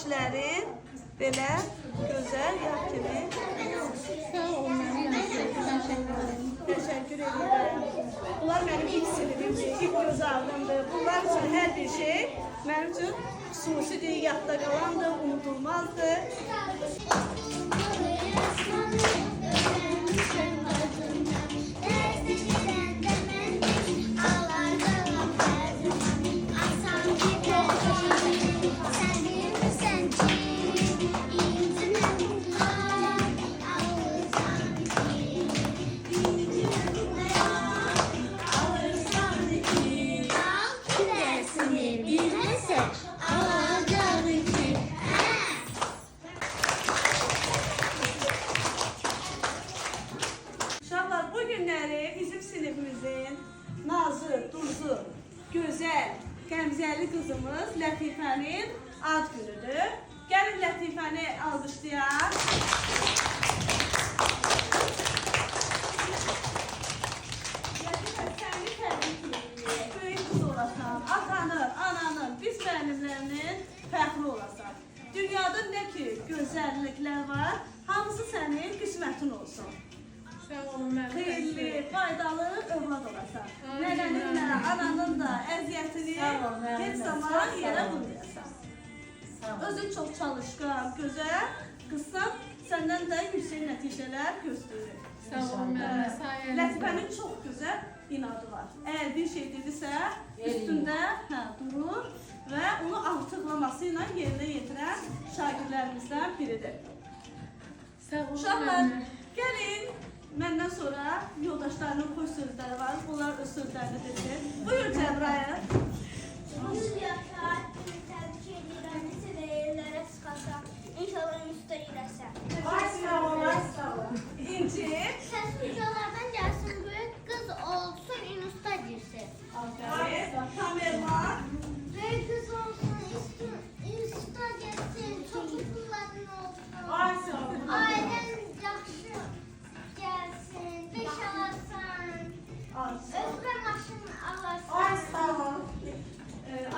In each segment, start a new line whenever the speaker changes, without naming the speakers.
dişlərin belə gözəl yağ kimi. Təşəkkür edirəm. Bunlar mənim ilk sinifimdir, ilk göz ağrımdır. Bunlar üçün hər bir şey mənim üçün xüsusidir, yadda qalandır, unutulmazdır. Uşaqlar, bu günləri bizim sinifimizin nazı, duzu, gözəl, qəmzəli qızımız Lətifənin ad günüdür. Gəlin Lətifəni alqışlayaq. Lətifə, səni təbrik edirik. Böyük qız olasan, atanın, ananın, biz müəllimlərinin fəxri olasan. Dünyada nə ki gözəlliklər var, hamısı sənin qismətin olsun. Xeyirli, faydalı övlad olasan. Nənənin də, ananın da əziyyətini heç zaman yerə vurmayasan. Özün çox çalışqan, gözəl qızsan, səndən də yüksək nəticələr gözləyirik. Lətifənin çox gözəl inadı var. Əgər bir şey dedirsə, üstündə durur və onu artıqlaması ilə yerinə yetirən şagirdlərimizdən biridir. Uşaqlar, gəlin. Məndən sonra yoldaşlarının xoş sözləri var. Onlar öz sözlərini desin. Buyur Cəbrayıl.
Bugün yaşar, təbrik edirəm, neçə də yerlərə çıxasan, inşallah üstə girəsən.
Ay sağ ol. İnci.
Səs ucalardan gəlsin, böyük qız olsun, üstə girsin.
Aferin. Tamerman.
Böyük qız olsun, üstə getsin, çox pulların olsun.
Ay sağ ol.
Ailən yaxşı gəlsin, beş alarsan, özünə maşın alarsan.
Ay sağ ol.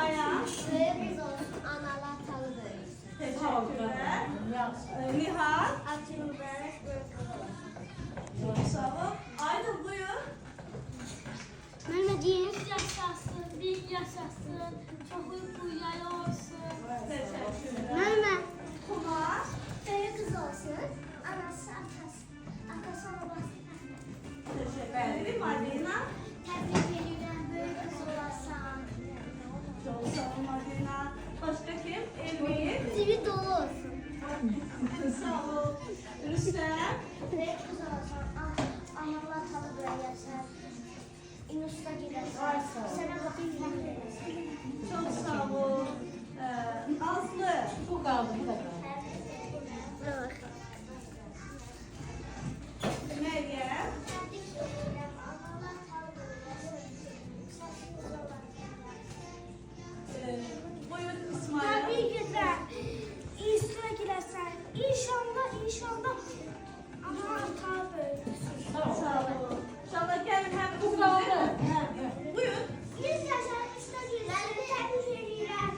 Ayağım.
Böyük qız olsun, analar talı böyüsün.
Teşekkürler. Nihal.
Atı mübarək böyük qız olsun.
Çok sağ ol. Aydın buyur.
Mehmet'in yaşasın, bir yaşasın, çok uykuya olsun.
Teşekkürler.
Mehmet,
Kumar.
büyük kız olsun, anası, atası babası.
Teşekkür ederim. Madina.
Tebrik ediyorum, büyük kız olasın.
Çok sağ ol Madina. Başka kim? Elvin.
Zivi dolu olsun.
Sağ ol. Rüstem.
Büyük kız olasın, analar talı böyle yaşar. İnus'ta gidersin, sana bakayım ben verirsin.
Çok sağ ol. Aslı.
Bu kaldı bir dakika.
Bırak.
Meryem.
Tebrik ediyorum, analar talı böyle saçınız olan.
Buyur İsmail.
Tebrik ederim. İyisine girersen. İnşallah. Ama hata böyle.
Sağ ol. İnşallah gelin hem
Bu kaldı.
Buyur.
Biz yaşamışta girersen. Tebrik ederim.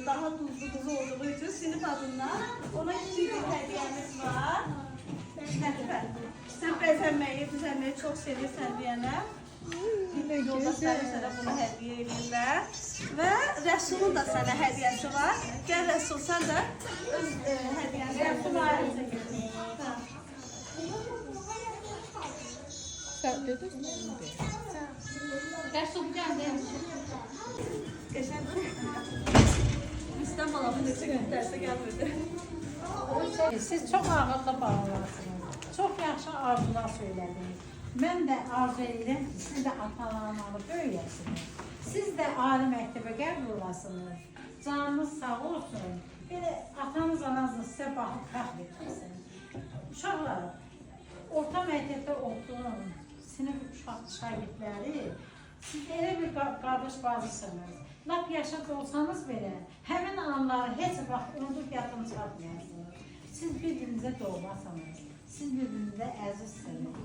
daha duzlu qızı olduğu üçün sinif adından ona kiçik bir hədiyyəmiz var. Lətifə, sən bəzənməyi, düzəlməyi çox sevirsən deyənəm. Yoldaşlarım sənə bunu hədiyyə edirlər. Və Rəsulun da sənə hədiyyəsi var. Gəl Rəsul, sən də öz hədiyyəsi ayrıca götür. Qəşəngdir. Müslüm balamın neçə gün dərsə gəlmirdi.
Siz çox ağıllı balalarsınız. Çox yaxşı arzular söylədiniz. Mən də arzu edirəm ki, siz də atalarını alıb böyüyəsiniz. Siz də ali məktəbə qəbul olasınız. Canınız sağ olsun. Belə atanız, ananız sizə baxıb fəxr etməsin. Uşaqlar, orta məktəbdə oxuduğum sinif uşaq şagirdləri, siz elə bir qardaş bacısınız. Lap yaşad olsanız belə, həmin anları heç vaxt unudub yaddan çıxartmayasınız. Siz bir-birinizə doğmasınız. Siz bir-birinizə əzizsiniz.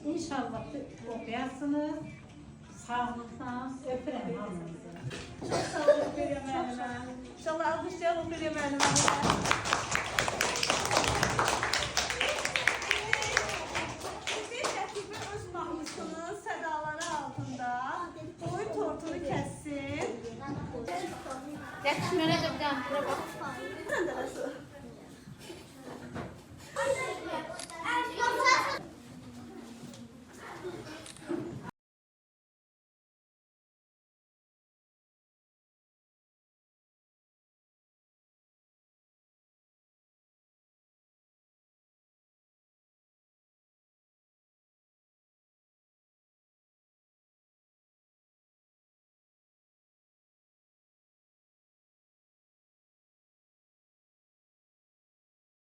İnşallah oxuyasınız. Sağlıqla öpürəm hamınızı.
Çox sağ olun, Operiya müəllimə. İnşallah alqışlayalım Operiya müəllimə. Sizin Lətifə öz mahnısının sədaları altında boyun tortunu kəssin.
Yaxşı, mənə də bir dənə bura bax.
Sən də Rəsul.